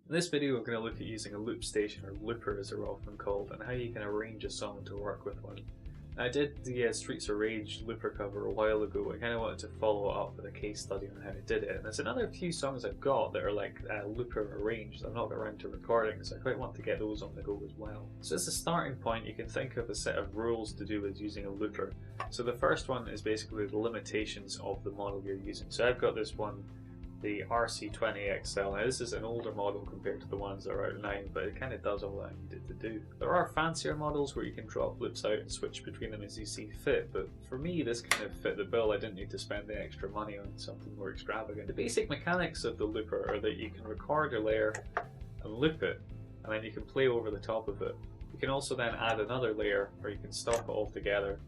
In this video we're going to look at using a loop station, or looper as they're often called, and how you can arrange a song to work with one. Now, I did the Streets of Rage looper cover a while ago. I kind of wanted to follow it up with a case study on how I did it, and there's another few songs I've got that are like looper arranged. I've not got around to recording, so I quite want to get those on the go as well. So as a starting point, you can think of a set of rules to do with using a looper. So the first one is basically the limitations of the model you're using. So I've got this one, the RC20XL. Now this is an older model compared to the ones that are out now, but it kind of does all that I need it to do. There are fancier models where you can drop loops out and switch between them as you see fit, but for me this kind of fit the bill. I didn't need to spend the extra money on something more extravagant. The basic mechanics of the looper are that you can record a layer and loop it, and then you can play over the top of it. You can also then add another layer, or you can stop it altogether.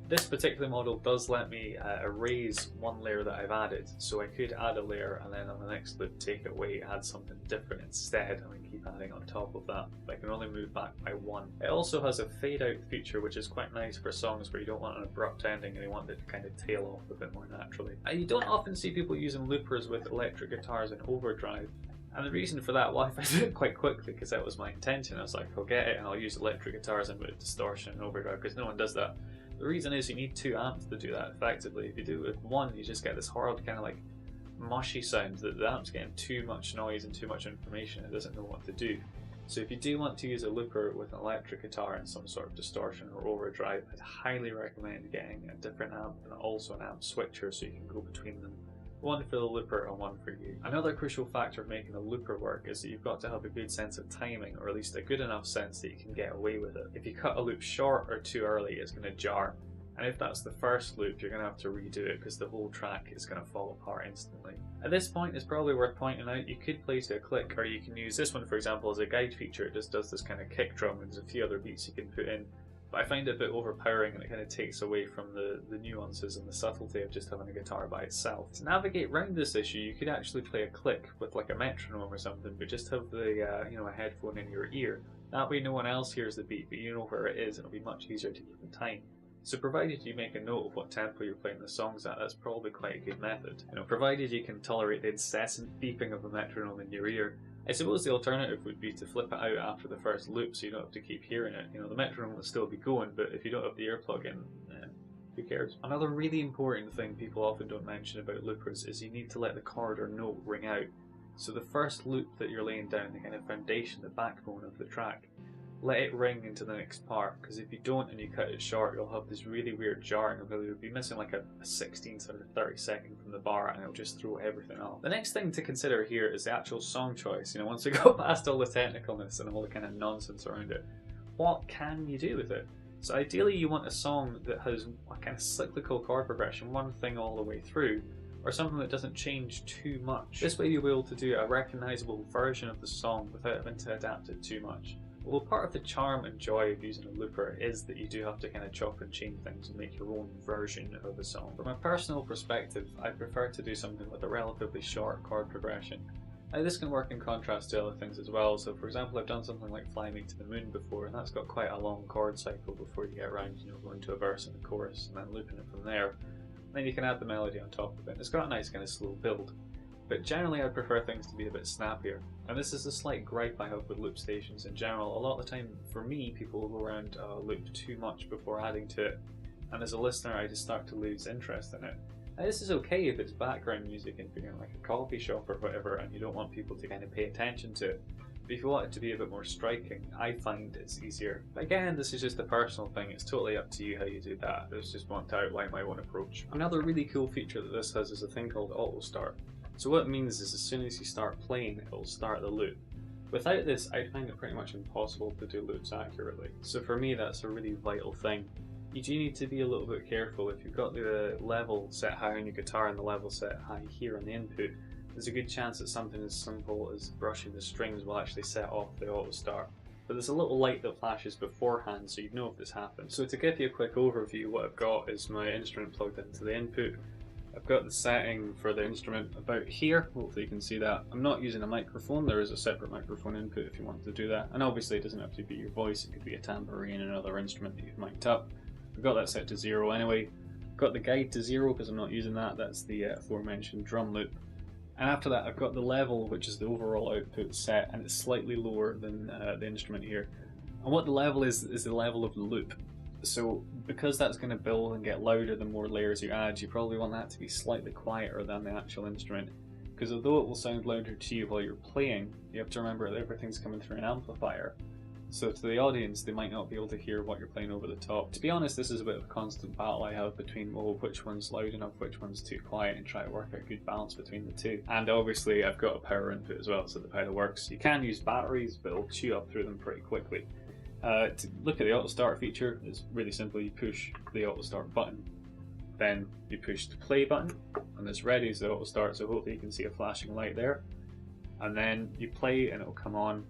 This particular model does let me erase one layer that I've added, so I could add a layer and then on the next loop take it away, add something different instead, and then keep adding on top of that. But I can only move back by one. It also has a fade out feature, which is quite nice for songs where you don't want an abrupt ending and you want it to kind of tail off a bit more naturally. You don't often see people using loopers with electric guitars in overdrive. And the reason for that, well, I found it quite quickly because that was my intention. I was like, I'll get it and I'll use electric guitars and with distortion and overdrive, because no one does that. The reason is you need two amps to do that effectively. If you do it with one, you just get this horrible kind of like mushy sound that the amp's getting too much noise and too much information. It doesn't know what to do. So if you do want to use a looper with an electric guitar and some sort of distortion or overdrive, I'd highly recommend getting a different amp and also an amp switcher so you can go between them. One for the looper and one for you. Another crucial factor of making a looper work is that you've got to have a good sense of timing, or at least a good enough sense that you can get away with it. If you cut a loop short or too early, it's going to jar. And if that's the first loop, you're going to have to redo it because the whole track is going to fall apart instantly. At this point, it's probably worth pointing out you could play to a click, or you can use this one for example as a guide feature. It just does this kind of kick drum and there's a few other beats you can put in. But I find it a bit overpowering and it kind of takes away from the nuances and the subtlety of just having a guitar by itself. To navigate around this issue, you could actually play a click with like a metronome or something, but just have the a headphone in your ear. That way no one else hears the beat, but you know where it is, and it'll be much easier to keep in time. So provided you make a note of what tempo you're playing the songs at, that's probably quite a good method. Provided you can tolerate the incessant beeping of a metronome in your ear. I suppose the alternative would be to flip it out after the first loop so you don't have to keep hearing it. The metronome will still be going, but if you don't have the earplug in, who cares? Another really important thing people often don't mention about loopers is you need to let the chord or note ring out. So the first loop that you're laying down, the kind of foundation, the backbone of the track, let it ring into the next part, because if you don't and you cut it short, you'll have this really weird jarring of it. You'll be missing like a 16th or a 32nd from the bar, and it'll just throw everything off. The next thing to consider here is the actual song choice. Once we go past all the technicalness and all the kind of nonsense around it, what can you do with it? So ideally you want a song that has a kind of cyclical chord progression, one thing all the way through, or something that doesn't change too much. This way you'll be able to do a recognizable version of the song without having to adapt it too much. Well, part of the charm and joy of using a looper is that you do have to kind of chop and change things and make your own version of a song. From a personal perspective, I prefer to do something with a relatively short chord progression. Now this can work in contrast to other things as well. So for example, I've done something like Fly Me to the Moon before, and that's got quite a long chord cycle before you get around going to a verse and a chorus and then looping it from there. And then you can add the melody on top of it. It's got a nice kind of slow build. But generally I prefer things to be a bit snappier. And this is a slight gripe I have with loop stations in general. A lot of the time, for me, people will go around loop too much before adding to it. And as a listener, I just start to lose interest in it. Now this is okay if it's background music and if you're in like a coffee shop or whatever and you don't want people to kind of pay attention to it. But if you want it to be a bit more striking, I find it's easier. But again, this is just a personal thing. It's totally up to you how you do that. I just want to outline my own approach. Another really cool feature that this has is a thing called auto start. So what it means is as soon as you start playing, it'll start the loop. Without this, I'd find it pretty much impossible to do loops accurately. So for me, that's a really vital thing. You do need to be a little bit careful. If you've got the level set high on your guitar and the level set high here on the input, there's a good chance that something as simple as brushing the strings will actually set off the auto start. But there's a little light that flashes beforehand so you'd know if this happens. So to give you a quick overview, what I've got is my instrument plugged into the input. I've got the setting for the instrument about here, hopefully you can see that. I'm not using a microphone, there is a separate microphone input if you want to do that. And obviously it doesn't have to be your voice, it could be a tambourine and another instrument that you've mic'd up. I've got that set to 0 anyway. I've got the guide to 0 because I'm not using that, that's the aforementioned drum loop. And after that, I've got the level, which is the overall output set, and it's slightly lower than the instrument here. And what the level is the level of the loop. So because that's going to build and get louder the more layers you add, you probably want that to be slightly quieter than the actual instrument. Because although it will sound louder to you while you're playing, you have to remember that everything's coming through an amplifier. So to the audience, they might not be able to hear what you're playing over the top. To be honest, this is a bit of a constant battle I have between, well, which one's loud enough, which one's too quiet, and try to work out a good balance between the two. And obviously I've got a power input as well, so the power works. You can use batteries, but it'll chew up through them pretty quickly. To look at the auto start feature, it's really simple. You push the auto start button, then you push the play button, and it's ready as the auto start, so hopefully you can see a flashing light there. And then you play and it'll come on.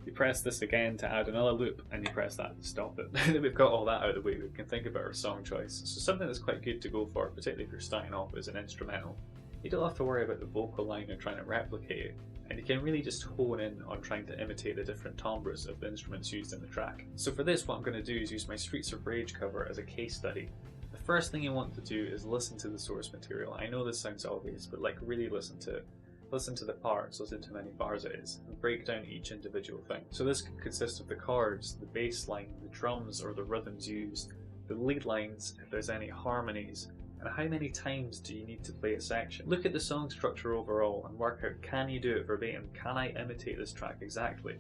You press this again to add another loop, and you press that to stop it. Now that we've got all that out of the way, we can think about our song choice. So something that's quite good to go for, particularly if you're starting off as an instrumental. You don't have to worry about the vocal line or trying to replicate it, and you can really just hone in on trying to imitate the different timbres of the instruments used in the track. So for this, what I'm going to do is use my Streets of Rage cover as a case study. The first thing you want to do is listen to the source material. I know this sounds obvious, but like really listen to it. Listen to the parts, listen to how many bars it is, and break down each individual thing. So this can consist of the chords, the bass line, the drums or the rhythms used, the lead lines, if there's any harmonies, and how many times do you need to play a section. Look at the song structure overall and work out, can you do it verbatim? Can I imitate this track exactly?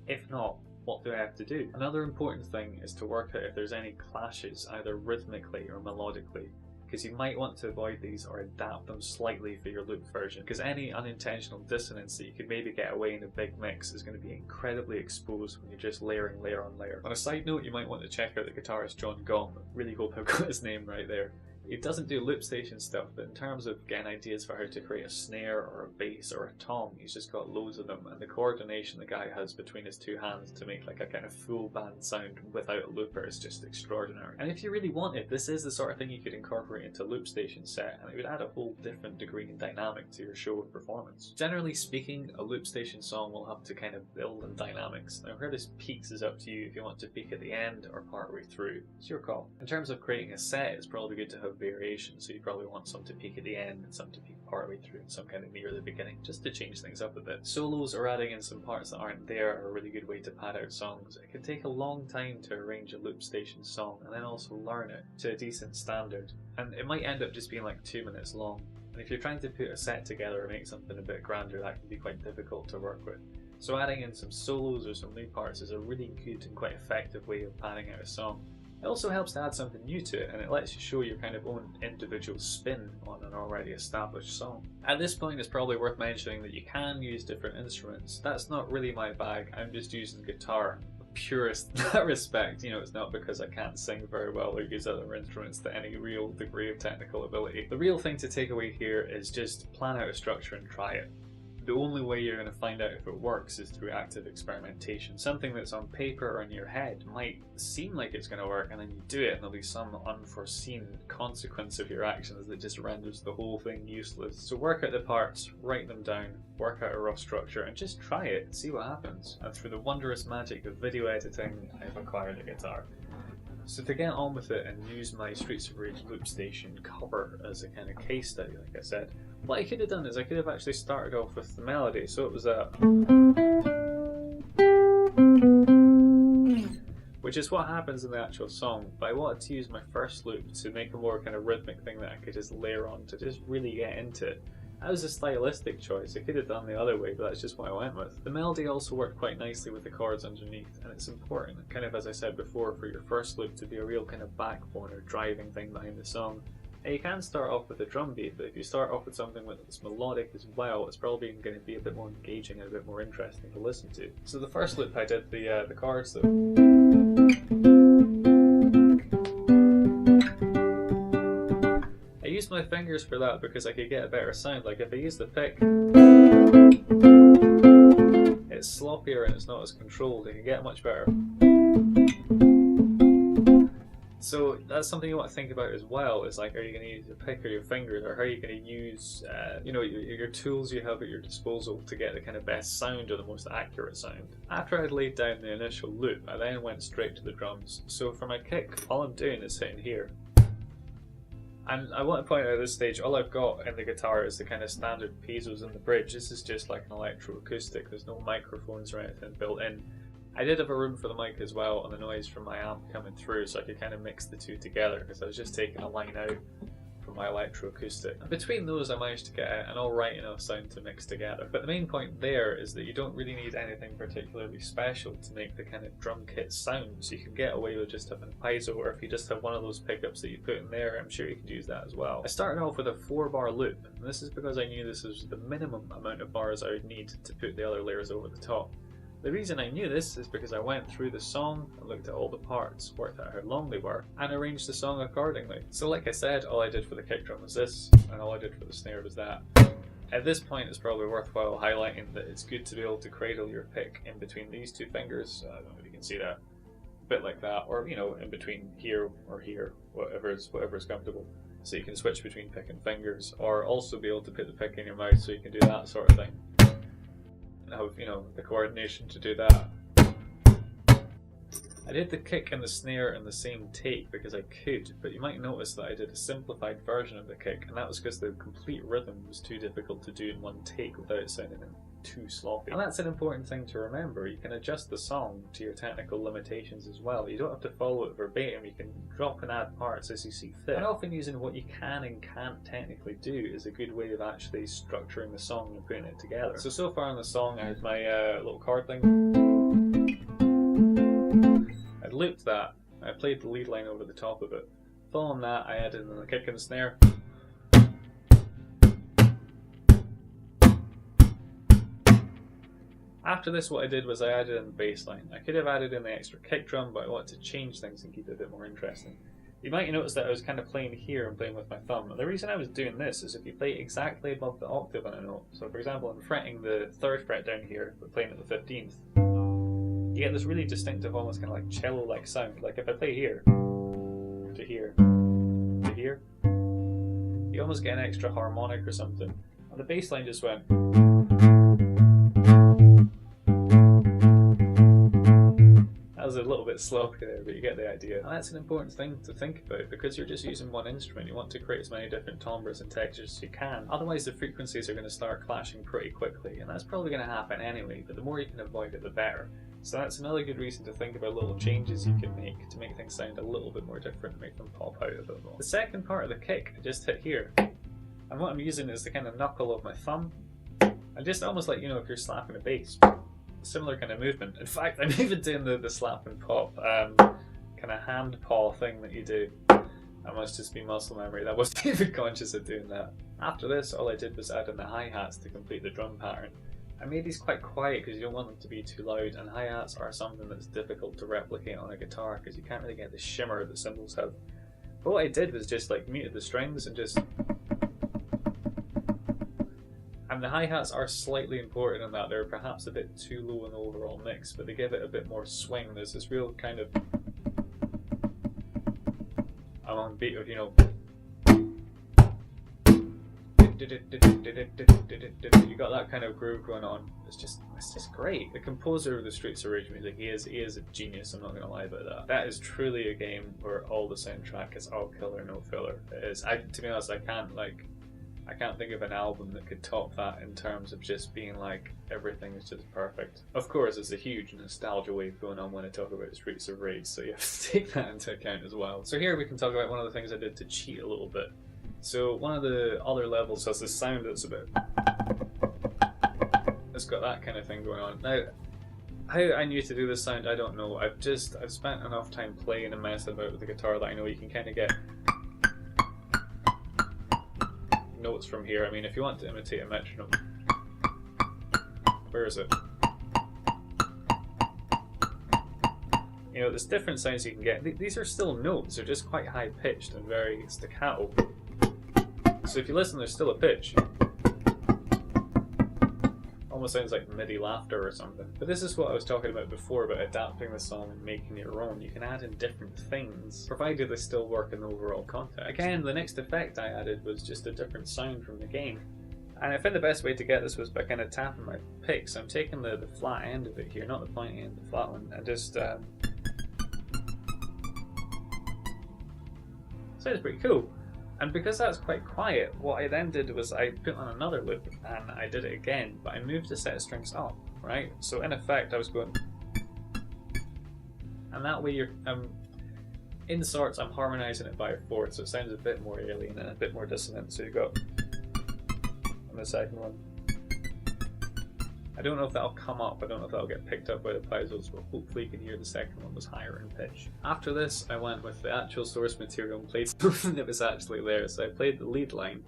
If not, what do I have to do? Another important thing is to work out if there's any clashes, either rhythmically or melodically, because you might want to avoid these or adapt them slightly for your loop version, because any unintentional dissonance that you could maybe get away in a big mix is going to be incredibly exposed when you're just layering layer on layer. On a side note, you might want to check out the guitarist John Gom. I really hope I've got his name right there. He doesn't do loop station stuff, but in terms of getting ideas for how to create a snare or a bass or a tom, he's just got loads of them, and the coordination the guy has between his two hands to make like a kind of full band sound without a looper is just extraordinary. And if you really wanted, this is the sort of thing you could incorporate into a loop station set, and it would add a whole different degree and dynamic to your show and performance. Generally speaking, a loop station song will have to kind of build in dynamics. Now where this peaks is up to you if you want to peak at the end or partway through. It's your call. In terms of creating a set, it's probably good to have variation, so you probably want some to peak at the end and some to peak partway through and some kind of near the beginning, just to change things up a bit. Solos or adding in some parts that aren't there are a really good way to pad out songs. It can take a long time to arrange a loop station song and then also learn it to a decent standard, and it might end up just being like 2 minutes long. And if you're trying to put a set together and make something a bit grander, that can be quite difficult to work with. So adding in some solos or some new parts is a really good and quite effective way of padding out a song. It also helps to add something new to it, and it lets you show your kind of own individual spin on an already established song. At this point, it's probably worth mentioning that you can use different instruments. That's not really my bag. I'm just using guitar. Purist in that respect, you know, it's not because I can't sing very well or use other instruments to any real degree of technical ability. The real thing to take away here is just plan out a structure and try it. The only way you're going to find out if it works is through active experimentation. Something that's on paper or in your head might seem like it's going to work, and then you do it and there'll be some unforeseen consequence of your actions that just renders the whole thing useless. So work out the parts, write them down, work out a rough structure, and just try it and see what happens. And through the wondrous magic of video editing, I've acquired a guitar. So to get on with it and use my Streets of Rage loop station cover as a kind of case study, like I said, what I could have done is I could have actually started off with the melody. So it was a, which is what happens in the actual song, but I wanted to use my first loop to make a more kind of rhythmic thing that I could just layer on to just really get into it. That was a stylistic choice. I could have done the other way, but that's just what I went with. The melody also worked quite nicely with the chords underneath, and it's important, kind of as I said before, for your first loop to be a real kind of backbone or driving thing behind the song. And you can start off with a drum beat, but if you start off with something that's melodic as well, it's probably going to be a bit more engaging and a bit more interesting to listen to. So the first loop I did the chords though. I used my fingers for that because I could get a better sound. Like if I use the pick, it's sloppier and it's not as controlled. I can get much better. So that's something you want to think about as well, is like, are you going to use your pick or your fingers, or how are you going to use your tools you have at your disposal to get the kind of best sound or the most accurate sound. After I'd laid down the initial loop, I then went straight to the drums. So for my kick, all I'm doing is sitting here. And I want to point out at this stage, all I've got in the guitar is the kind of standard pieces in the bridge. This is just like an electroacoustic, there's no microphones or anything built in. I did have a room for the mic as well and the noise from my amp coming through, so I could kind of mix the two together because I was just taking a line out from my electroacoustic. And between those I managed to get an alright enough sound to mix together. But the main point there is that you don't really need anything particularly special to make the kind of drum kit sound, so you can get away with just having a piezo, or if you just have one of those pickups that you put in there, I'm sure you can use that as well. I started off with a 4-bar loop, and this is because I knew this was the minimum amount of bars I would need to put the other layers over the top. The reason I knew this is because I went through the song, I looked at all the parts, worked out how long they were, and arranged the song accordingly. So like I said, all I did for the kick drum was this, and all I did for the snare was that. At this point it's probably worthwhile highlighting that it's good to be able to cradle your pick in between these two fingers. I don't know if you can see that. A bit like that, or you know, in between here or here, whatever's comfortable. So you can switch between pick and fingers, or also be able to put the pick in your mouth so you can do that sort of thing. Have, you know, the coordination to do that. I did the kick and the snare in the same take because I could, but you might notice that I did a simplified version of the kick, and that was because the complete rhythm was too difficult to do in one take without it sounding too sloppy. And that's an important thing to remember. You can adjust the song to your technical limitations as well. You don't have to follow it verbatim, you can drop and add parts as you see fit. And often using what you can and can't technically do is a good way of actually structuring the song and putting it together. So far in the song I had my little chord thing. I'd looped that, I played the lead line over the top of it. Following that I added in the kick and the snare. After this, what I did was I added in the bass line. I could have added in the extra kick drum, but I wanted to change things and keep it a bit more interesting. You might notice that I was kind of playing here and playing with my thumb. And the reason I was doing this is if you play exactly above the octave on a note, so for example I'm fretting the 3rd fret down here, but playing at the 15th, you get this really distinctive, almost kind of like cello-like sound. Like if I play here, to here, to here, you almost get an extra harmonic or something. And the bass line just went. A little bit sloppy there, but you get the idea. And that's an important thing to think about, because you're just using one instrument. You want to create as many different timbres and textures as you can, otherwise the frequencies are going to start clashing pretty quickly, and that's probably going to happen anyway, but the more you can avoid it the better. So that's another good reason to think about little changes you can make to make things sound a little bit more different, make them pop out a bit more. The second part of the kick I just hit here, and what I'm using is the kind of knuckle of my thumb, and just almost like, you know, if you're slapping a bass. Similar kind of movement. In fact, I'm even doing the slap and pop kind of hand paw thing that you do. That must just be muscle memory. I wasn't even conscious of doing that. After this, all I did was add in the hi-hats to complete the drum pattern. I made these quite quiet because you don't want them to be too loud, and hi-hats are something that's difficult to replicate on a guitar because you can't really get the shimmer that cymbals have. But what I did was just like muted the strings and just... And the hi-hats are slightly important in that they're perhaps a bit too low in the overall mix, but they give it a bit more swing. There's this real kind of... I'm on beat of, you know... You got that kind of groove going on. It's just great. The composer of the Streets of Rage music, he is a genius, I'm not going to lie about that. That is truly a game where all the soundtrack is all killer, no filler. It is. To be honest, I can't think of an album that could top that in terms of just being like, everything is just perfect. Of course, there's a huge nostalgia wave going on when I talk about Streets of Rage, so you have to take that into account as well. So here we can talk about one of the things I did to cheat a little bit. So one of the other levels has this sound that's a bit... It's got that kind of thing going on. Now, how I knew to do this sound, I don't know. I've spent enough time playing and messing about with the guitar that I know you can kind of get notes from here. I mean, if you want to imitate a metronome, where is it? You know, there's different sounds you can get. These are still notes, they're just quite high pitched and very staccato. So if you listen, there's still a pitch. Almost sounds like MIDI laughter or something. But this is what I was talking about before, about adapting the song and making it your own. You can add in different things, provided they still work in the overall context. Again, the next effect I added was just a different sound from the game. And I found the best way to get this was by kind of tapping my pick. So I'm taking the flat end of it here, not the pointy end, the flat one, and just... sounds pretty cool. And because that's quite quiet, what I then did was I put on another loop and I did it again, but I moved the set of strings up, right? So in effect I was going, and that way in sorts I'm harmonizing it by a fourth, so it sounds a bit more alien and a bit more dissonant. So you go on the second one. I don't know if that'll come up, I don't know if that'll get picked up by the piezo's, but hopefully you can hear the second one was higher in pitch. After this, I went with the actual source material and played something that was actually there. So I played the lead line,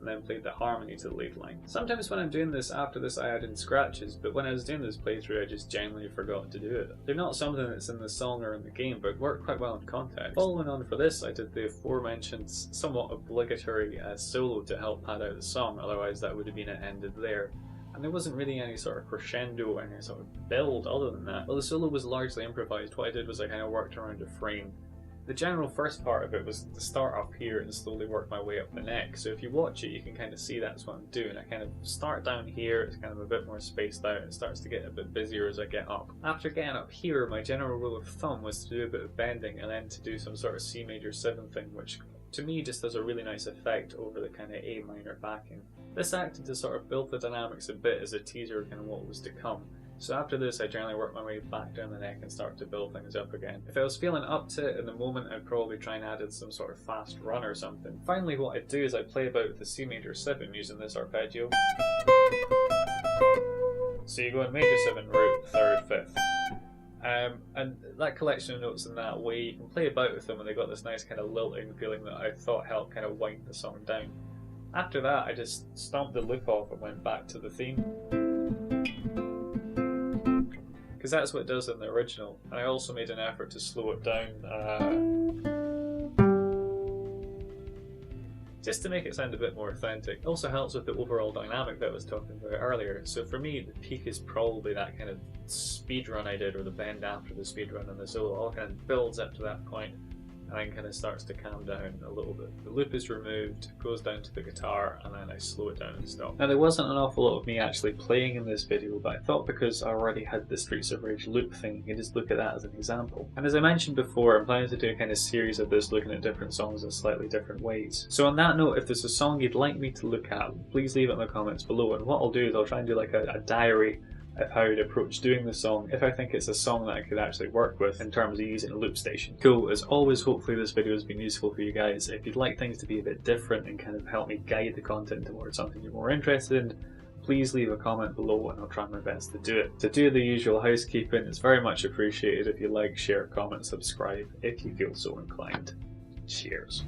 and then played the harmony to the lead line. Sometimes when I'm doing this, after this I add in scratches, but when I was doing this playthrough I just genuinely forgot to do it. They're not something that's in the song or in the game, but work quite well in context. Following on for this, I did the aforementioned somewhat obligatory solo to help pad out the song, otherwise that would have been it ended there. And there wasn't really any sort of crescendo or any sort of build other than that. Well, the solo was largely improvised. What I did was I kind of worked around a frame. The general first part of it was to start up here and slowly work my way up the neck. So if you watch it, you can kind of see that's what I'm doing. I kind of start down here, it's kind of a bit more spaced out, it starts to get a bit busier as I get up. After getting up here, my general rule of thumb was to do a bit of bending and then to do some sort of C major 7 thing, which to me just has a really nice effect over the kind of A minor backing. This acted to sort of build the dynamics a bit as a teaser of kind of what was to come. So after this, I generally work my way back down the neck and start to build things up again. If I was feeling up to it in the moment, I'd probably try and add in some sort of fast run or something. Finally, what I do is I play about with the C major 7 using this arpeggio. So you go in major 7, root, 3rd, 5th. And that collection of notes in that way, you can play about with them and they got this nice kind of lilting feeling that I thought helped kind of wind the song down. After that, I just stomped the loop off and went back to the theme. Because that's what it does in the original. And I also made an effort to slow it down just to make it sound a bit more authentic. It also helps with the overall dynamic that I was talking about earlier. So for me, the peak is probably that kind of speed run I did, or the bend after the speed run, and the solo all kind of builds up to that point and then kind of starts to calm down a little bit. The loop is removed, goes down to the guitar, and then I slow it down and stop. Now there wasn't an awful lot of me actually playing in this video, but I thought because I already had the Streets of Rage loop thing, you can just look at that as an example. And as I mentioned before, I'm planning to do a kind of series of this looking at different songs in slightly different ways. So on that note, if there's a song you'd like me to look at, please leave it in the comments below, and what I'll do is I'll try and do like a diary of how I'd approach doing the song if I think it's a song that I could actually work with in terms of using a loop station. Cool, as always, hopefully this video has been useful for you guys. If you'd like things to be a bit different and kind of help me guide the content towards something you're more interested in, please leave a comment below and I'll try my best to do it. To do the usual housekeeping, it's very much appreciated if you like, share, comment, subscribe if you feel so inclined. Cheers.